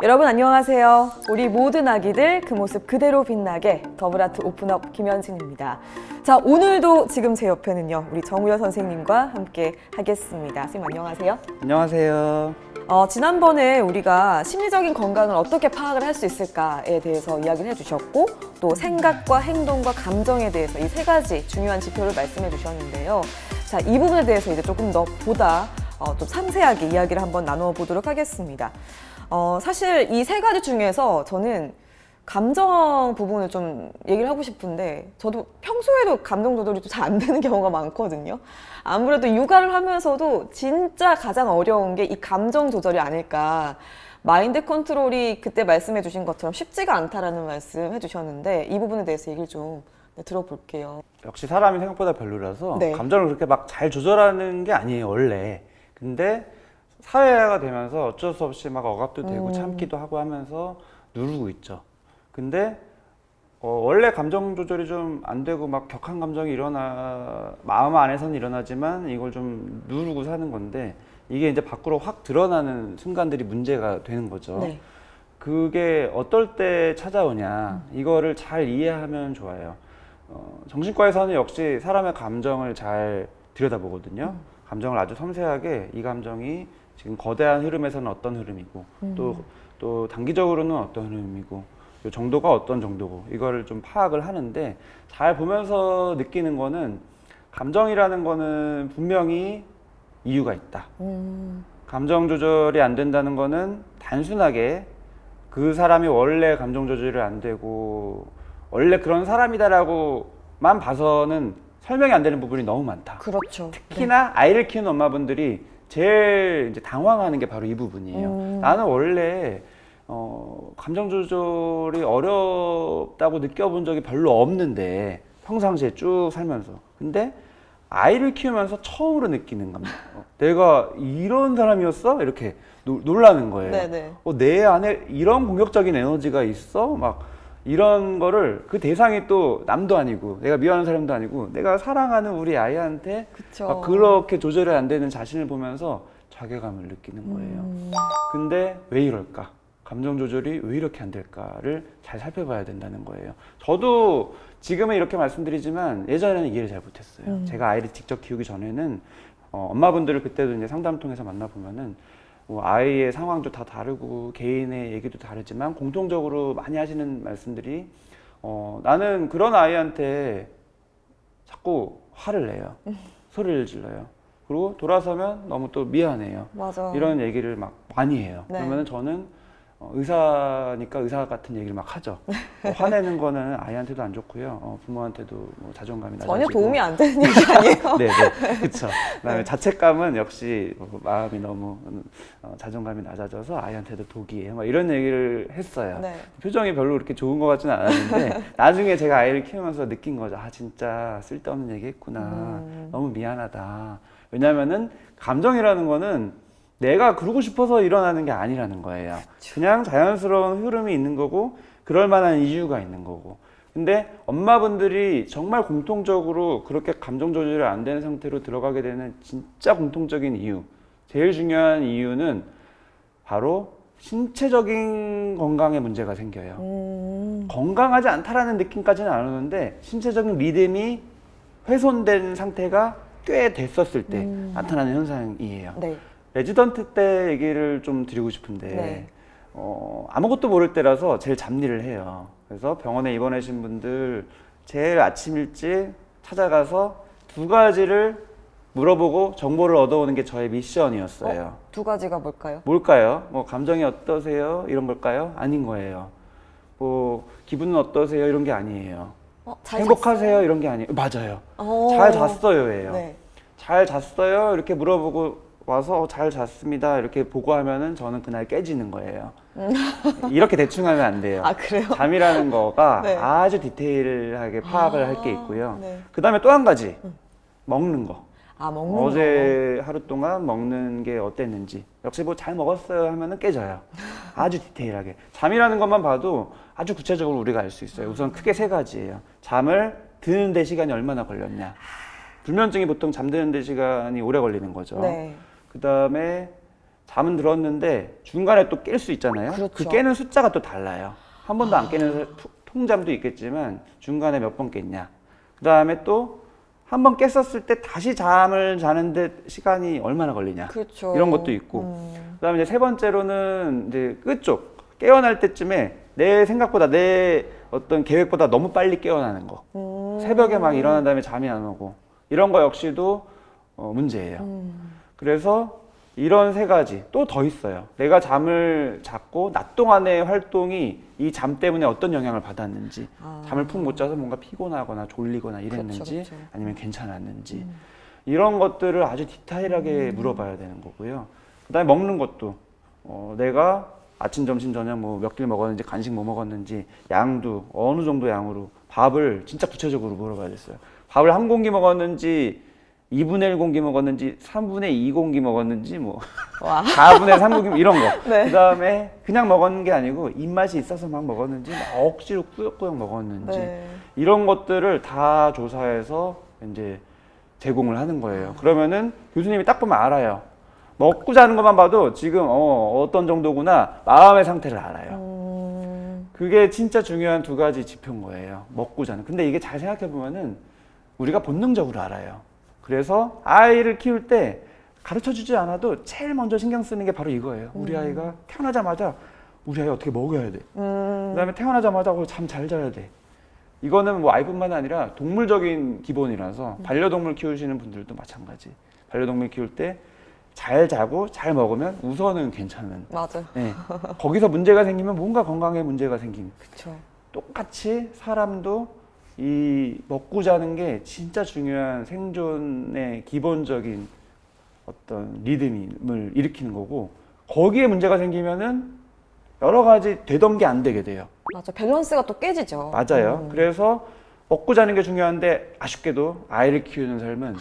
여러분 안녕하세요. 우리 모든 아기들 그 모습 그대로 빛나게 더블아트 오픈업 김현진입니다. 자, 오늘도 지금 제 옆에는요, 우리 정우여 선생님과 함께 하겠습니다. 선생님 안녕하세요. 안녕하세요. 지난번에 우리가 심리적인 건강을 어떻게 파악을 할 수 있을까에 대해서 이야기를 해주셨고, 또 생각과 행동과 감정에 대해서 이 세 가지 중요한 지표를 말씀해 주셨는데요. 자, 이 부분에 대해서 이제 조금 더 보다 좀 상세하게 이야기를 한번 나누어 보도록 하겠습니다. 사실 이 세 가지 중에서 저는 감정 부분을 좀 얘기를 하고 싶은데, 저도 평소에도 감정 조절이 좀 잘 안 되는 경우가 많거든요. 아무래도 육아를 하면서도 진짜 가장 어려운 게 이 감정 조절이 아닐까. 마인드 컨트롤이 그때 말씀해 주신 것처럼 쉽지가 않다라는 말씀 해주셨는데, 이 부분에 대해서 얘기를 좀 들어볼게요. 역시 사람이 생각보다 별로라서 네. 감정을 그렇게 막 잘 조절하는 게 아니에요, 원래. 근데 사회화가 되면서 어쩔 수 없이 막 억압도 되고 참기도 하고 하면서 누르고 있죠. 근데 원래 감정 조절이 좀 안 되고 막 격한 감정이 마음 안에서는 일어나지만 이걸 좀 누르고 사는 건데, 이게 이제 밖으로 확 드러나는 순간들이 문제가 되는 거죠. 네. 그게 어떨 때 찾아오냐, 이거를 잘 이해하면 좋아요. 정신과에서는 역시 사람의 감정을 잘 들여다보거든요. 감정을 아주 섬세하게, 이 감정이 지금 거대한 흐름에서는 어떤 흐름이고, 또 단기적으로는 어떤 흐름이고, 요 정도가 어떤 정도고, 이거를 좀 파악을 하는데, 잘 보면서 느끼는 거는, 감정이라는 거는 분명히 이유가 있다. 감정 조절이 안 된다는 거는 단순하게 그 사람이 원래 감정 조절이 안 되고 원래 그런 사람이다라고만 봐서는 설명이 안 되는 부분이 너무 많다. 그렇죠. 특히나 아이를 키우는 엄마분들이 제일 이제 당황하는 게 바로 이 부분이에요. 나는 원래 감정 조절이 어렵다고 느껴본 적이 별로 없는데, 평상시에 쭉 살면서. 근데 아이를 키우면서 처음으로 느끼는 감정. 내가 이런 사람이었어? 이렇게 놀라는 거예요. 네네. 내 안에 이런 공격적인 에너지가 있어? 막 이런 거를, 그 대상이 또 남도 아니고 내가 미워하는 사람도 아니고 내가 사랑하는 우리 아이한테 그쵸. 그렇게 조절이 안 되는 자신을 보면서 자괴감을 느끼는 거예요. 근데 왜 이럴까? 감정 조절이 왜 이렇게 안 될까를 잘 살펴봐야 된다는 거예요. 저도 지금은 이렇게 말씀드리지만 예전에는 이해를 잘 못했어요. 제가 아이를 직접 키우기 전에는 엄마분들을 그때도 이제 상담 통해서 만나보면은 아이의 상황도 다 다르고 개인의 얘기도 다르지만 공통적으로 많이 하시는 말씀들이, 나는 그런 아이한테 자꾸 화를 내요. 소리를 질러요. 그리고 돌아서면 너무 또 미안해요. 맞아. 이런 얘기를 막 많이 해요. 네. 그러면은 저는 의사니까 의사 같은 얘기를 막 하죠. 화내는 거는 아이한테도 안 좋고요. 부모한테도 뭐 자존감이 낮아지고. 전혀 도움이 안 되는 얘기 아니에요? 네네, 그렇죠. 그다음에 네. 자책감은 역시 마음이 너무 자존감이 낮아져서 아이한테도 독이에요. 막 이런 얘기를 했어요. 네. 표정이 별로 그렇게 좋은 것 같지는 않았는데 나중에 제가 아이를 키우면서 느낀 거죠. 아, 진짜 쓸데없는 얘기했구나. 너무 미안하다. 왜냐하면은 감정이라는 거는 내가 그러고 싶어서 일어나는 게 아니라는 거예요. 그냥 자연스러운 흐름이 있는 거고, 그럴 만한 이유가 있는 거고. 근데 엄마분들이 정말 공통적으로 그렇게 감정 조절이 안 되는 상태로 들어가게 되는 진짜 공통적인 이유, 제일 중요한 이유는 바로 신체적인 건강에 문제가 생겨요. 건강하지 않다라는 느낌까지는 안 오는데 신체적인 리듬이 훼손된 상태가 꽤 됐었을 때 나타나는 현상이에요. 네. 레지던트 때 얘기를 좀 드리고 싶은데, 네. 아무것도 모를 때라서 제일 잡일을 해요. 그래서 병원에 입원하신 분들 제일 아침 일찍 찾아가서 두 가지를 물어보고 정보를 얻어오는 게 저의 미션이었어요. 두 가지가 뭘까요? 뭘까요? 뭐 감정이 어떠세요? 이런 걸까요? 아닌 거예요. 뭐 기분은 어떠세요? 이런 게 아니에요. 잘 행복하세요? 잤어요? 이런 게 아니에요. 맞아요. 어. 잘 잤어요?예요. 네. 잘 잤어요? 이렇게 물어보고 와서 잘 잤습니다. 이렇게 보고하면은 저는 그날 깨지는 거예요. 이렇게 대충 하면 안 돼요. 아, 그래요? 잠이라는 거가 네. 아주 디테일하게 파악을 할 게 있고요. 네. 그 다음에 또 한 가지, 먹는 거. 아, 먹는 어제 하루 동안 먹는 게 어땠는지. 역시 뭐 잘 먹었어요 하면은 깨져요. 아주 디테일하게. 잠이라는 것만 봐도 아주 구체적으로 우리가 알 수 있어요. 우선 크게 세 가지예요. 잠을 드는 데 시간이 얼마나 걸렸냐. 불면증이 보통 잠드는 데 시간이 오래 걸리는 거죠. 네. 그 다음에 잠은 들었는데 중간에 또 깰 수 있잖아요. 그렇죠. 그 깨는 숫자가 또 달라요. 한 번도 안 깨는 통잠도 있겠지만 중간에 몇 번 깼냐. 그 다음에 또 한 번 깼었을 때 다시 잠을 자는데 시간이 얼마나 걸리냐. 그렇죠. 이런 것도 있고. 그다음에 이제 세 번째로는 이제 끝쪽 깨어날 때쯤에 내 생각보다 내 어떤 계획보다 너무 빨리 깨어나는 거. 새벽에 막 일어난 다음에 잠이 안 오고 이런 거 역시도 문제예요. 그래서 이런 세 가지 또 더 있어요. 내가 잠을 잤고 낮 동안의 활동이 이 잠 때문에 어떤 영향을 받았는지, 잠을 푹 못 자서 뭔가 피곤하거나 졸리거나 이랬는지, 그렇죠. 아니면 괜찮았는지 이런 것들을 아주 디테일하게 물어봐야 되는 거고요. 그다음에 먹는 것도 내가 아침, 점심, 저녁 뭐 몇 끼 먹었는지, 간식 뭐 먹었는지, 양도 어느 정도 양으로 밥을 진짜 구체적으로 물어봐야겠어요. 밥을 한 공기 먹었는지, 2분의 1 공기 먹었는지, 3분의 2 공기 먹었는지, 뭐 와. 4분의 3 공기 이런 거. 네. 그다음에 그냥 먹었는 게 아니고 입맛이 있어서 막 먹었는지, 막 억지로 꾸역꾸역 먹었는지 네. 이런 것들을 다 조사해서 이제 제공을 하는 거예요. 그러면은 교수님이 딱 보면 알아요. 먹고 자는 것만 봐도 지금 어떤 정도구나 마음의 상태를 알아요. 그게 진짜 중요한 두 가지 지표인 거예요. 먹고 자는. 근데 이게 잘 생각해 보면은 우리가 본능적으로 알아요. 그래서 아이를 키울 때 가르쳐 주지 않아도 제일 먼저 신경 쓰는 게 바로 이거예요. 우리 아이가 태어나자마자 우리 아이 어떻게 먹여야 돼. 그다음에 태어나자마자 잠 잘 자야 돼. 이거는 뭐 아이뿐만 아니라 동물적인 기본이라서 반려동물 키우시는 분들도 마찬가지. 반려동물 키울 때 잘 자고 잘 먹으면 우선은 괜찮은. 맞아요. 네. 거기서 문제가 생기면 뭔가 건강에 문제가 생긴. 그렇죠. 똑같이 사람도 이 먹고 자는 게 진짜 중요한 생존의 기본적인 어떤 리듬을 일으키는 거고, 거기에 문제가 생기면은 여러 가지 되던 게 안 되게 돼요. 맞아. 밸런스가 또 깨지죠. 맞아요. 그래서 먹고 자는 게 중요한데 아쉽게도 아이를 키우는 삶은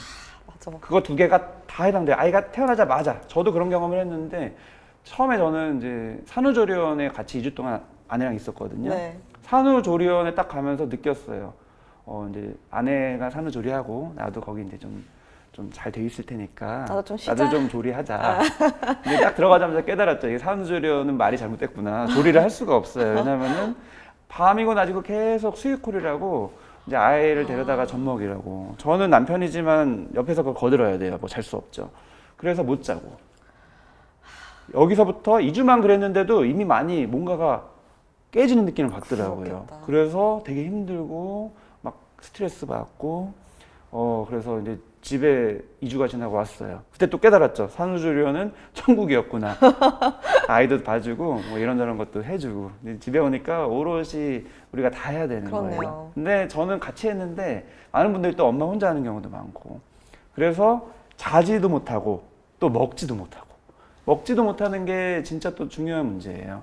맞아. 그거 두 개가 다 해당돼요. 아이가 태어나자마자. 저도 그런 경험을 했는데 처음에 저는 이제 산후조리원에 같이 2주 동안 아내랑 있었거든요. 네. 산후조리원에 딱 가면서 느꼈어요. 이제 아내가 산후조리하고 나도 거기 이제 좀 잘 돼 있을 테니까 나도 좀 쉬자. 나도 좀 조리하자. 근데 딱 들어가자마자 깨달았죠. 이게 산후조리원은 말이 잘못됐구나. 조리를 할 수가 없어요. 왜냐면은 밤이고 낮이고 계속 수유콜이라고 이제 아이를 데려다가 젖 먹이라고. 저는 남편이지만 옆에서 그걸 거들어야 돼요. 뭐 잘 수 없죠. 그래서 못 자고. 여기서부터 2주만 그랬는데도 이미 많이 뭔가가 깨지는 느낌을 받더라고요. 그렇겠다. 그래서 되게 힘들고 막 스트레스 받고 그래서 이제 집에 2주가 지나고 왔어요. 그때 또 깨달았죠. 산후조리원은 천국이었구나. 아이도 봐주고 뭐 이런저런 것도 해주고. 근데 집에 오니까 오롯이 우리가 다 해야 되는 그렇네요. 거예요. 근데 저는 같이 했는데 많은 분들이 또 엄마 혼자 하는 경우도 많고. 그래서 자지도 못하고 또 먹지도 못하고. 먹지도 못하는 게 진짜 또 중요한 문제예요.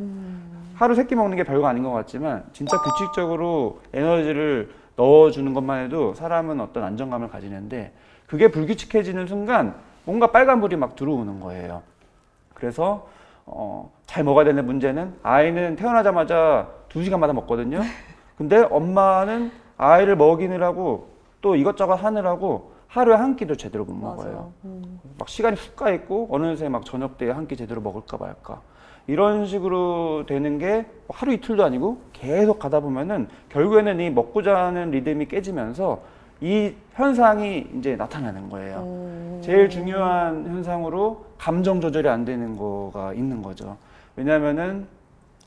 하루 3끼 먹는 게 별거 아닌 것 같지만 진짜 규칙적으로 에너지를 넣어주는 것만 해도 사람은 어떤 안정감을 가지는데, 그게 불규칙해지는 순간 뭔가 빨간불이 막 들어오는 거예요. 그래서 잘 먹어야 되는 문제는, 아이는 태어나자마자 2시간마다 먹거든요. 근데 엄마는 아이를 먹이느라고 또 이것저것 하느라고 하루에 한 끼도 제대로 못 먹어요. 막 시간이 훅 가 있고 어느새 막 저녁 때 한 끼 제대로 먹을까 말까. 이런 식으로 되는 게 하루 이틀도 아니고 계속 가다 보면은 결국에는 이 먹고 자는 리듬이 깨지면서 이 현상이 이제 나타나는 거예요. 제일 중요한 현상으로 감정 조절이 안 되는 거가 있는 거죠. 왜냐면은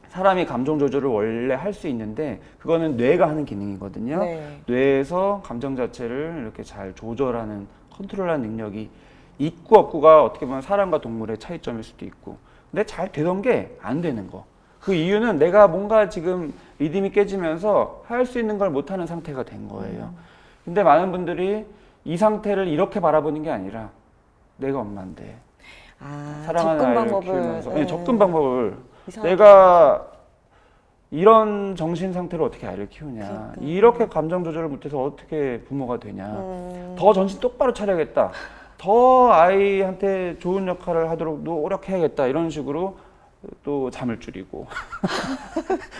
사람이 감정 조절을 원래 할 수 있는데 그거는 뇌가 하는 기능이거든요. 네. 뇌에서 감정 자체를 이렇게 잘 조절하는, 컨트롤하는 능력이 있고 없고가 어떻게 보면 사람과 동물의 차이점일 수도 있고, 근데 잘 되던 게 안 되는 거. 그 이유는 내가 뭔가 지금 리듬이 깨지면서 할 수 있는 걸 못하는 상태가 된 거예요. 근데 많은 분들이 이 상태를 이렇게 바라보는 게 아니라 내가 엄마인데 사랑하는 접근 아이를 방법을 키우면서 접근 방법을 이상하게 내가 이런 정신 상태로 어떻게 아이를 키우냐, 그러니까. 이렇게 감정 조절을 못해서 어떻게 부모가 되냐, 더 정신 똑바로 차려야겠다, 더 아이한테 좋은 역할을 하도록 노력해야겠다, 이런 식으로 또 잠을 줄이고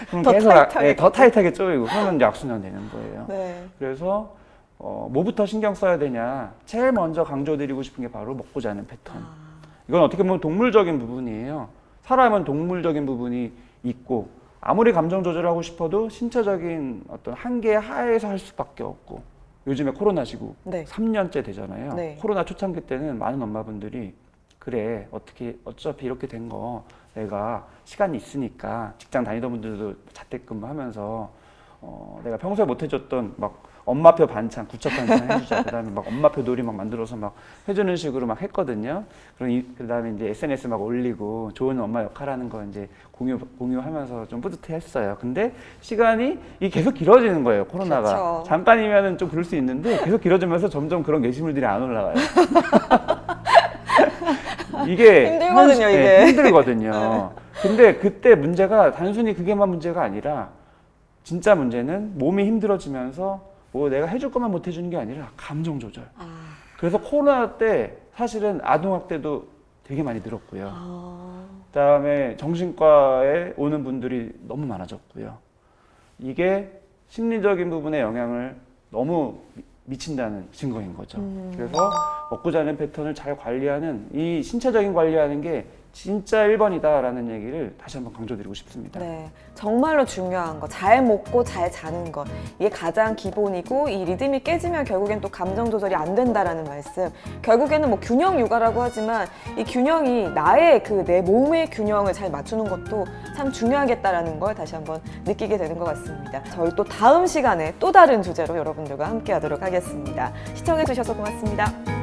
그럼 더 계속 타이트하게 더 타이트하게 쪼이고 그러면 이제 악순환 되는 거예요. 네. 그래서 뭐부터 신경 써야 되냐, 제일 먼저 강조드리고 싶은 게 바로 먹고 자는 패턴. 이건 어떻게 보면 동물적인 부분이에요. 사람은 동물적인 부분이 있고 아무리 감정 조절하고 싶어도 신체적인 어떤 한계 하에서 할 수밖에 없고 요즘에 코로나시고 네. 3년째 되잖아요. 네. 코로나 초창기 때는 많은 엄마분들이 그래 어차피 이렇게 된 거 내가 시간이 있으니까 직장 다니던 분들도 자택근무하면서 내가 평소에 못 해줬던 막 엄마표 반찬, 구척 반찬 해주자. 그다음에 막 엄마표 놀이 막 만들어서 막 해주는 식으로 막 했거든요. 그다음에 이제 SNS 막 올리고 좋은 엄마 역할하는 거 이제 공유하면서 좀 뿌듯해했어요. 근데 시간이 이게 계속 길어지는 거예요. 코로나가 그렇죠. 잠깐이면은 좀 그럴 수 있는데 계속 길어지면서 점점 그런 게시물들이 안 올라가요. 이게 힘들거든요, 이게. 힘들거든요. 근데 그때 문제가 단순히 그게만 문제가 아니라 진짜 문제는 몸이 힘들어지면서 뭐 내가 해줄 것만 못 해주는 게 아니라 감정 조절. 그래서 코로나 때 사실은 아동학대도 되게 많이 늘었고요. 그다음에 정신과에 오는 분들이 너무 많아졌고요. 이게 심리적인 부분에 영향을 너무 미친다는 증거인 거죠. 그래서 먹고 자는 패턴을 잘 관리하는 이 신체적인 관리하는 게 진짜 1번이다라는 얘기를 다시 한번 강조드리고 싶습니다. 네, 정말로 중요한 거, 잘 먹고 잘 자는 것, 이게 가장 기본이고 이 리듬이 깨지면 결국엔 또 감정 조절이 안 된다라는 말씀. 결국에는 뭐 균형 육아라고 하지만 이 균형이 나의 그 내 몸의 균형을 잘 맞추는 것도 참 중요하겠다라는 걸 다시 한번 느끼게 되는 것 같습니다. 저희 또 다음 시간에 또 다른 주제로 여러분들과 함께하도록 하겠습니다. 시청해 주셔서 고맙습니다.